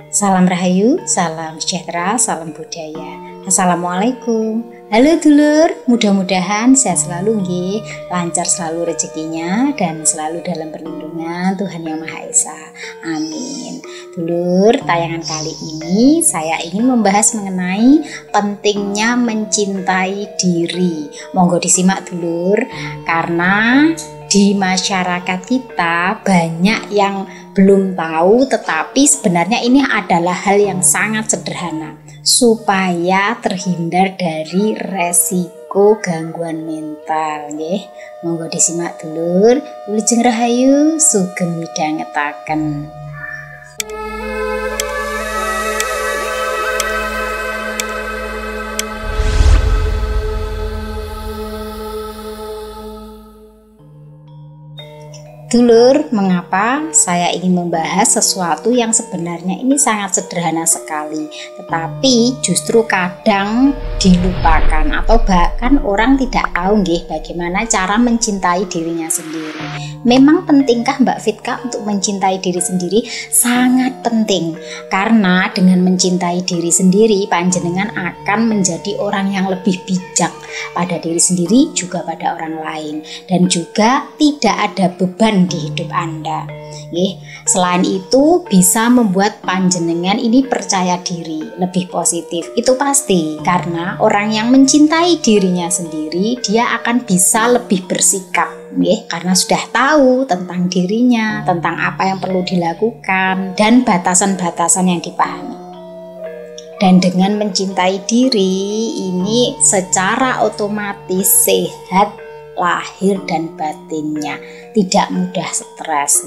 Salam Rahayu, salam sejahtera, salam budaya. Assalamualaikum. Halo dulur, mudah-mudahan sehat selalu nggih, lancar selalu rezekinya dan selalu dalam perlindungan Tuhan Yang Maha Esa. Amin. Dulur, tayangan kali ini saya ingin membahas mengenai pentingnya mencintai diri. Monggo disimak dulur, karena di masyarakat kita banyak yang belum tahu, tetapi sebenarnya ini adalah hal yang sangat sederhana supaya terhindar dari resiko gangguan mental nggih. Monggo disimak dulur, wilujeng rahayu sugeng midhangetaken. Dulur, mengapa saya ingin membahas sesuatu yang sebenarnya ini sangat sederhana sekali, tetapi justru kadang dilupakan atau bahkan orang tidak tahu nggih bagaimana cara mencintai dirinya sendiri. Memang pentingkah Mbak Fitka untuk mencintai diri sendiri? Sangat penting, karena dengan mencintai diri sendiri panjenengan akan menjadi orang yang lebih bijak pada diri sendiri juga pada orang lain, dan juga tidak ada beban di hidup Anda. Selain itu bisa membuat panjenengan ini percaya diri, lebih positif. Itu pasti, karena orang yang mencintai dirinya sendiri dia akan bisa lebih bersikap, karena sudah tahu tentang dirinya, tentang apa yang perlu dilakukan dan batasan-batasan yang dipahami. Dan dengan mencintai diri ini secara otomatis sehat lahir dan batinnya, tidak mudah stres,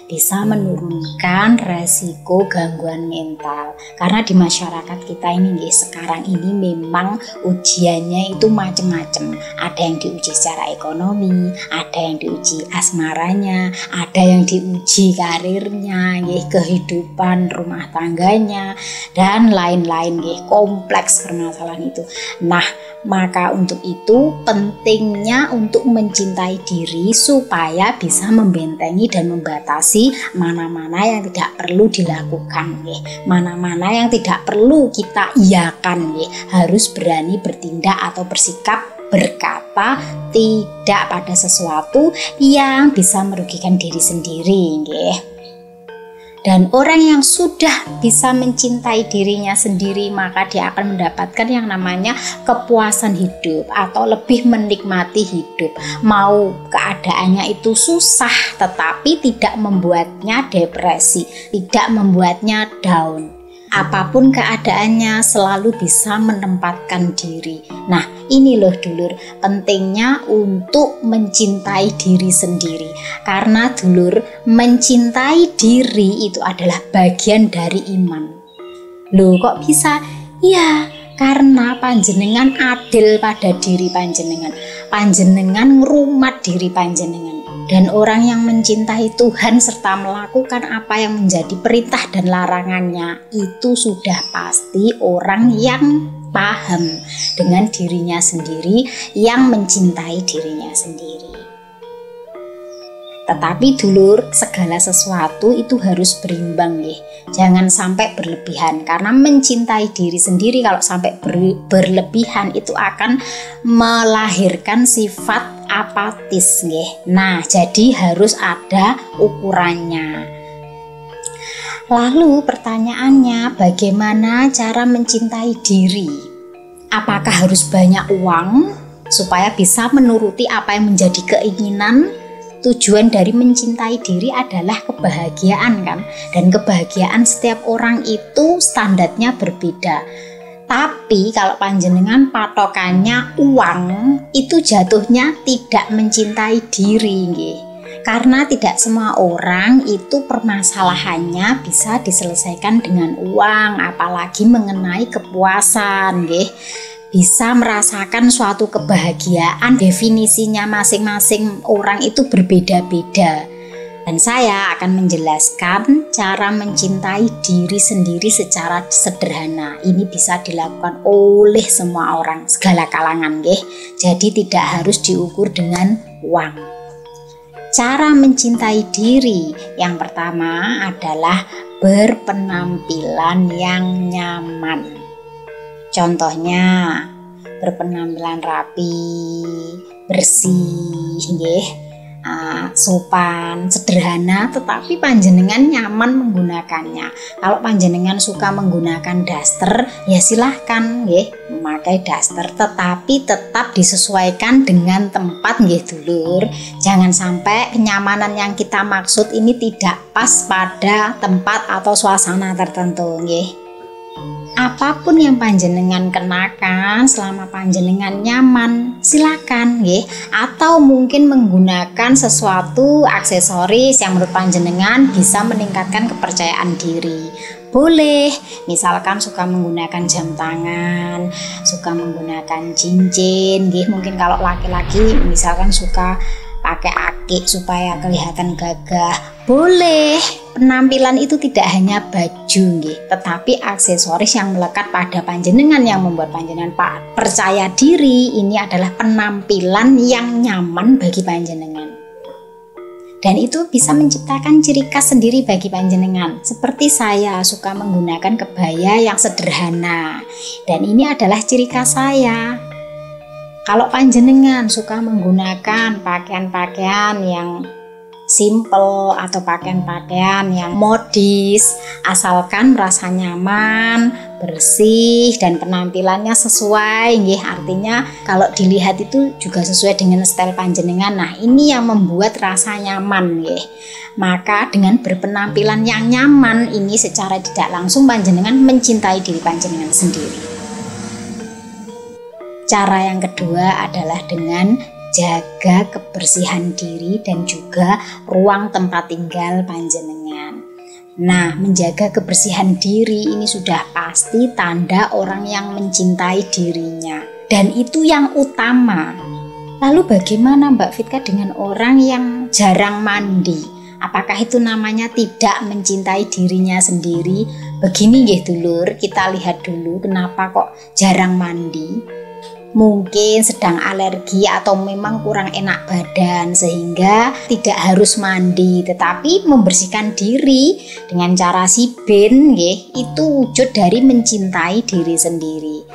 bisa menurunkan resiko gangguan mental. Karena di masyarakat kita ini sekarang ini memang ujiannya itu macam-macam. Ada yang diuji secara ekonomi, ada yang diuji asmaranya, ada yang diuji karirnya, kehidupan rumah tangganya, dan lain-lain, kompleks permasalahan itu. Nah, maka untuk itu pentingnya untuk mencintai diri supaya bisa membentengi dan membatasi mana-mana yang tidak perlu dilakukan, mana-mana yang tidak perlu kita iakan, harus berani bertindak atau bersikap berkata tidak pada sesuatu yang bisa merugikan diri sendiri. Dan orang yang sudah bisa mencintai dirinya sendiri, maka dia akan mendapatkan yang namanya kepuasan hidup atau lebih menikmati hidup. Mau keadaannya itu susah, tetapi tidak membuatnya depresi, tidak membuatnya down. Apapun keadaannya selalu bisa menempatkan diri. Nah, ini loh dulur, pentingnya untuk mencintai diri sendiri. Karena dulur, mencintai diri itu adalah bagian dari iman. Loh, kok bisa? Ya, karena panjenengan adil pada diri panjenengan. Panjenengan ngrumat diri panjenengan. Dan orang yang mencintai Tuhan serta melakukan apa yang menjadi perintah dan larangannya, itu sudah pasti orang yang paham dengan dirinya sendiri, yang mencintai dirinya sendiri. Tetapi dulur, segala sesuatu itu harus berimbang, jangan sampai berlebihan, karena mencintai diri sendiri kalau sampai berlebihan itu akan melahirkan sifat apatis. Nah, jadi harus ada ukurannya. Lalu pertanyaannya, bagaimana cara mencintai diri? Apakah harus banyak uang supaya bisa menuruti apa yang menjadi keinginan? Tujuan dari mencintai diri adalah kebahagiaan, kan? Dan kebahagiaan setiap orang itu standarnya berbeda. Tapi kalau panjenengan patokannya uang, itu jatuhnya tidak mencintai diri, karena tidak semua orang itu permasalahannya bisa diselesaikan dengan uang, apalagi mengenai kepuasan, bisa merasakan suatu kebahagiaan. Definisinya masing-masing orang itu berbeda-beda. Dan saya akan menjelaskan cara mencintai diri sendiri secara sederhana. Ini bisa dilakukan oleh semua orang, segala kalangan, Jadi tidak harus diukur dengan uang. Cara mencintai diri yang pertama adalah berpenampilan yang nyaman. Contohnya berpenampilan rapi, bersih, sopan, sederhana, tetapi panjenengan nyaman menggunakannya. Kalau panjenengan suka menggunakan daster, ya silahkan memakai daster, tetapi tetap disesuaikan dengan tempat dulur. Jangan sampai kenyamanan yang kita maksud ini tidak pas pada tempat atau suasana tertentu. Apapun yang panjenengan kenakan selama panjenengan nyaman, silakan atau mungkin menggunakan sesuatu aksesoris yang menurut panjenengan bisa meningkatkan kepercayaan diri. Boleh, misalkan suka menggunakan jam tangan, suka menggunakan cincin, mungkin kalau laki-laki misalkan suka pakai akik supaya kelihatan gagah. Boleh, penampilan itu tidak hanya baju tetapi aksesoris yang melekat pada panjenengan yang membuat panjenengan percaya diri. Ini adalah penampilan yang nyaman bagi panjenengan. Dan itu bisa menciptakan ciri khas sendiri bagi panjenengan. Seperti saya suka menggunakan kebaya yang sederhana, dan ini adalah ciri khas saya. Kalau panjenengan suka menggunakan pakaian-pakaian yang simple atau pakaian-pakaian yang modis, asalkan merasa nyaman, bersih, dan penampilannya sesuai, artinya kalau dilihat itu juga sesuai dengan style panjenengan. Nah, ini yang membuat rasa nyaman, Maka dengan berpenampilan yang nyaman ini secara tidak langsung panjenengan mencintai diri panjenengan sendiri. Cara yang kedua adalah dengan jaga kebersihan diri dan juga ruang tempat tinggal panjenengan. Nah, menjaga kebersihan diri ini sudah pasti tanda orang yang mencintai dirinya, dan itu yang utama. Lalu bagaimana Mbak Fitka dengan orang yang jarang mandi? Apakah itu namanya tidak mencintai dirinya sendiri? Begini dulur, kita lihat dulu kenapa kok jarang mandi. Mungkin sedang alergi atau memang kurang enak badan sehingga tidak harus mandi, tetapi membersihkan diri dengan cara siben itu wujud dari mencintai diri sendiri.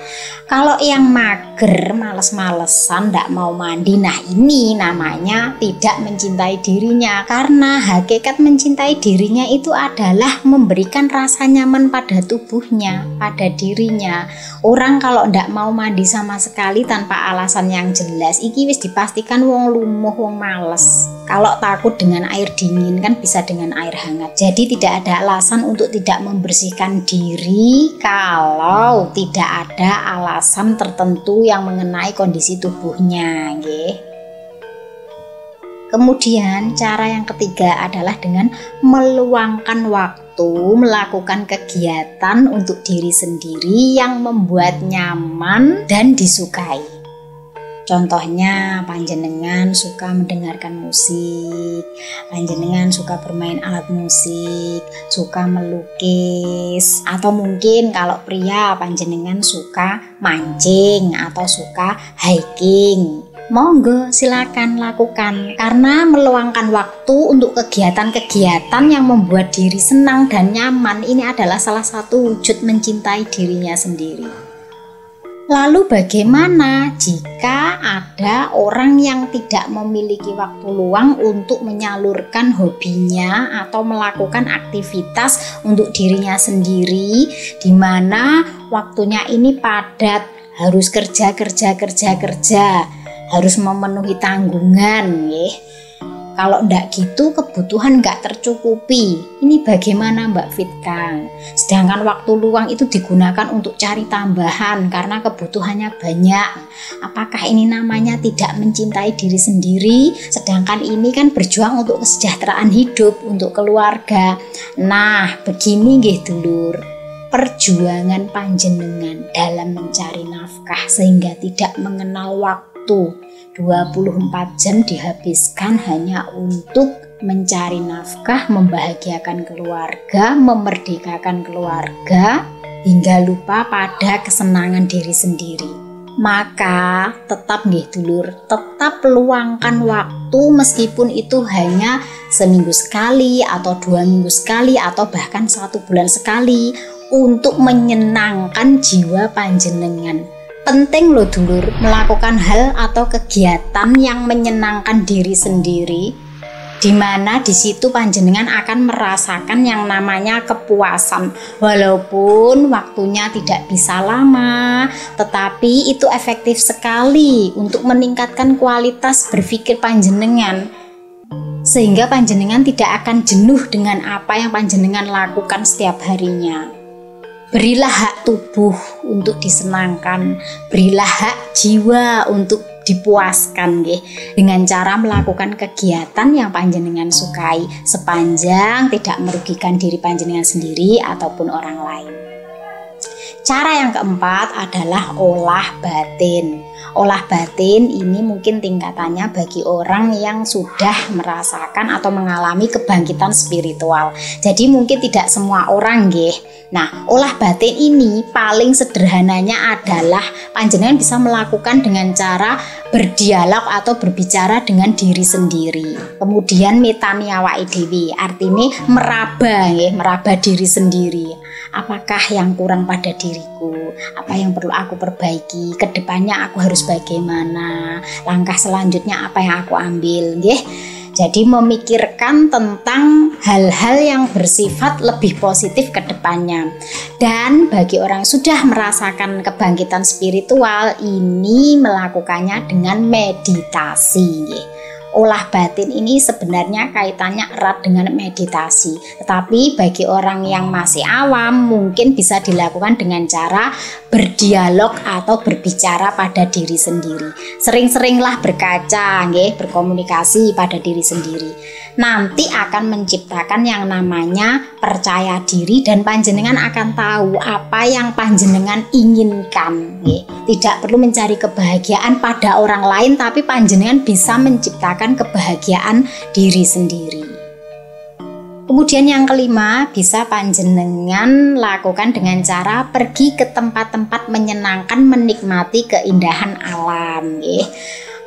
Kalau yang mager, males-malesan, tidak mau mandi, nah ini namanya tidak mencintai dirinya, karena hakikat mencintai dirinya itu adalah memberikan rasa nyaman pada tubuhnya, pada dirinya. Orang kalau tidak mau mandi sama sekali tanpa alasan yang jelas, iki wis dipastikan wong lumuh, wong males. Kalau takut dengan air dingin kan bisa dengan air hangat. Jadi tidak ada alasan untuk tidak membersihkan diri kalau tidak ada alasan tertentu yang mengenai kondisi tubuhnya, Kemudian cara yang ketiga adalah dengan meluangkan waktu melakukan kegiatan untuk diri sendiri yang membuat nyaman dan disukai. Contohnya panjenengan suka mendengarkan musik, panjenengan suka bermain alat musik, suka melukis, atau mungkin kalau pria panjenengan suka mancing atau suka hiking. Monggo silakan lakukan, karena meluangkan waktu untuk kegiatan-kegiatan yang membuat diri senang dan nyaman ini adalah salah satu wujud mencintai dirinya sendiri. Lalu bagaimana jika ada orang yang tidak memiliki waktu luang untuk menyalurkan hobinya atau melakukan aktivitas untuk dirinya sendiri, di mana waktunya ini padat, harus kerja, harus memenuhi tanggungan, Kalau ndak gitu kebutuhan nggak tercukupi. Ini bagaimana Mbak Fitka? Sedangkan waktu luang itu digunakan untuk cari tambahan karena kebutuhannya banyak. Apakah ini namanya tidak mencintai diri sendiri? Sedangkan ini kan berjuang untuk kesejahteraan hidup, untuk keluarga. Nah, begini dulur. Perjuangan panjenengan dalam mencari nafkah sehingga tidak mengenal waktu. 24 jam dihabiskan hanya untuk mencari nafkah, membahagiakan keluarga, memerdekakan keluarga, hingga lupa pada kesenangan diri sendiri. Maka tetap nggih dulur, tetap luangkan waktu meskipun itu hanya seminggu sekali atau 2 minggu sekali atau bahkan 1 bulan sekali untuk menyenangkan jiwa panjenengan. Penting loh dulur melakukan hal atau kegiatan yang menyenangkan diri sendiri, di mana di situ panjenengan akan merasakan yang namanya kepuasan. Walaupun waktunya tidak bisa lama, tetapi itu efektif sekali untuk meningkatkan kualitas berpikir panjenengan, sehingga panjenengan tidak akan jenuh dengan apa yang panjenengan lakukan setiap harinya. Berilah hak tubuh untuk disenangkan, berilah hak jiwa untuk dipuaskan nggih, dengan cara melakukan kegiatan yang panjenengan sukai sepanjang tidak merugikan diri panjenengan sendiri ataupun orang lain. Cara yang keempat adalah olah batin. Olah batin ini mungkin tingkatannya bagi orang yang sudah merasakan atau mengalami kebangkitan spiritual. Jadi mungkin tidak semua orang nggih. Nah, olah batin ini paling sederhananya adalah panjenengan bisa melakukan dengan cara berdialog atau berbicara dengan diri sendiri. Kemudian metani awake dhewe, artinya meraba nggih, meraba diri sendiri. Apakah yang kurang pada diriku? Apa yang perlu aku perbaiki? Kedepannya aku harus bagaimana? Langkah selanjutnya apa yang aku ambil? Nggih. Jadi memikirkan tentang hal-hal yang bersifat lebih positif ke depannya. Dan bagi orang yang sudah merasakan kebangkitan spiritual, ini melakukannya dengan meditasi. Olah batin ini sebenarnya kaitannya erat dengan meditasi. Tetapi bagi orang yang masih awam mungkin bisa dilakukan dengan cara berdialog atau berbicara pada diri sendiri. Sering-seringlah berkaca, berkomunikasi pada diri sendiri. Nanti akan menciptakan yang namanya percaya diri dan panjenengan akan tahu apa yang panjenengan inginkan. Tidak perlu mencari kebahagiaan pada orang lain, tapi panjenengan bisa menciptakan kebahagiaan diri sendiri. Kemudian yang kelima, bisa panjenengan lakukan dengan cara pergi ke tempat-tempat menyenangkan, menikmati keindahan alam.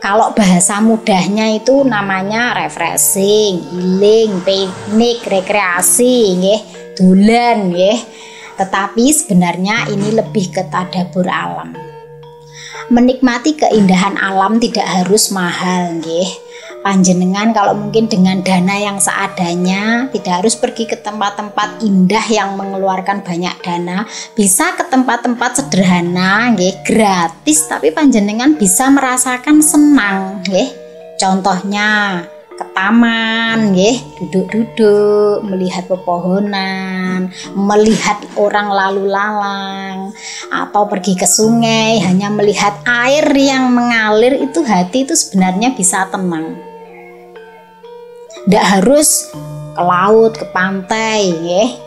Kalau bahasa mudahnya itu namanya refreshing, healing, piknik, rekreasi, dolan. Tetapi sebenarnya ini lebih ke tadabur alam. Menikmati keindahan alam tidak harus mahal, Panjenengan kalau mungkin dengan dana yang seadanya, tidak harus pergi ke tempat-tempat indah yang mengeluarkan banyak dana, bisa ke tempat-tempat sederhana, gratis, tapi panjenengan bisa merasakan senang, Contohnya ke taman, duduk-duduk, melihat pepohonan, melihat orang lalu lalang, atau pergi ke sungai, hanya melihat air yang mengalir, itu hati itu sebenarnya bisa tenang. Tidak harus ke laut, ke pantai,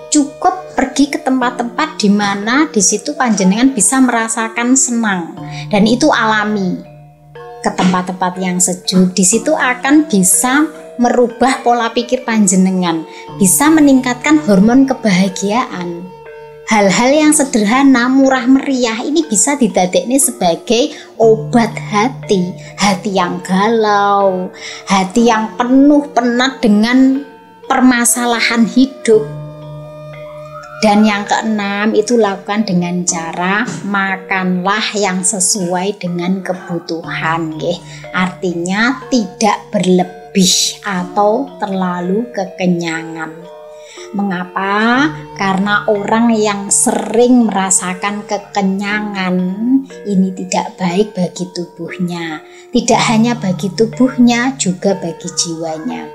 cukup pergi ke tempat-tempat di mana di situ panjenengan bisa merasakan senang dan itu alami. Ke tempat-tempat yang sejuk, di situ akan bisa merubah pola pikir panjenengan, bisa meningkatkan hormon kebahagiaan. Hal-hal yang sederhana, murah meriah ini bisa didadekne sebagai obat hati. Hati yang galau, hati yang penuh penat dengan permasalahan hidup. Dan yang keenam itu lakukan dengan cara makanlah yang sesuai dengan kebutuhan. Artinya tidak berlebih atau terlalu kekenyangan. Mengapa? Karena orang yang sering merasakan kekenyangan ini tidak baik bagi tubuhnya. Tidak hanya bagi tubuhnya, juga bagi jiwanya.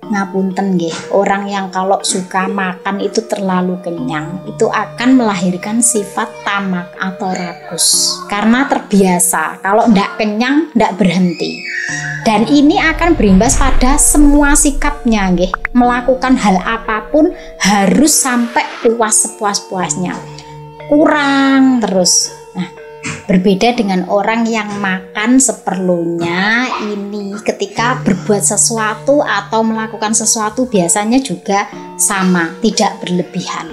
Ngapunten orang yang kalau suka makan itu terlalu kenyang, itu akan melahirkan sifat tamak atau rakus. Karena terbiasa, kalau ndak kenyang ndak berhenti. Dan ini akan berimbas pada semua sikapnya, melakukan hal apapun harus sampai puas sepuas-puasnya, kurang terus. Nah, berbeda dengan orang yang makan seperlunya, ini ketika berbuat sesuatu atau melakukan sesuatu biasanya juga sama, tidak berlebihan.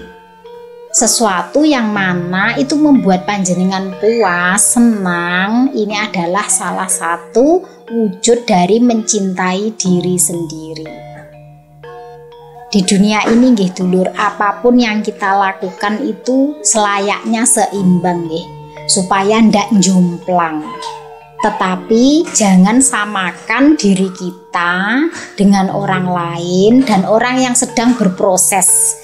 sesuatu yang mana itu membuat panjenengan puas, senang, ini adalah salah satu wujud dari mencintai diri sendiri. Di dunia ini nggih dulur, apapun yang kita lakukan itu selayaknya seimbang nggih, supaya ndak jomplang. Tetapi jangan samakan diri kita dengan orang lain dan orang yang sedang berproses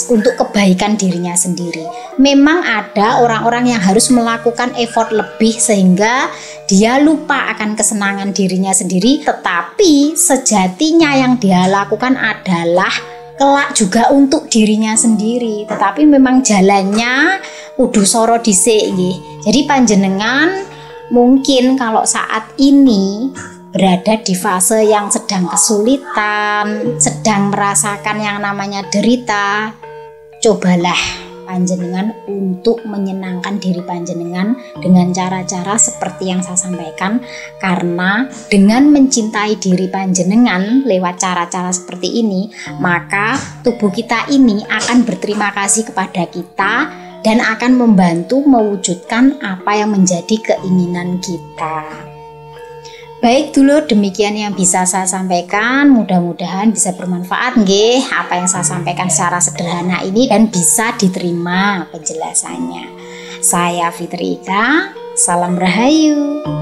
untuk kebaikan dirinya sendiri. Memang ada orang-orang yang harus melakukan effort lebih sehingga dia lupa akan kesenangan dirinya sendiri, tetapi sejatinya yang dia lakukan adalah kelak juga untuk dirinya sendiri. Tetapi memang jalannya kudu soro dhisik nggih. Jadi panjenengan mungkin kalau saat ini berada di fase yang sedang kesulitan, sedang merasakan yang namanya derita, cobalah panjenengan untuk menyenangkan diri panjenengan dengan cara-cara seperti yang saya sampaikan, karena dengan mencintai diri panjenengan lewat cara-cara seperti ini, maka tubuh kita ini akan berterima kasih kepada kita dan akan membantu mewujudkan apa yang menjadi keinginan kita. Baik dulur, demikian yang bisa saya sampaikan. Mudah-mudahan bisa bermanfaat nggih apa yang saya sampaikan secara sederhana ini dan bisa diterima penjelasannya. Saya Fitri Ika, salam rahayu.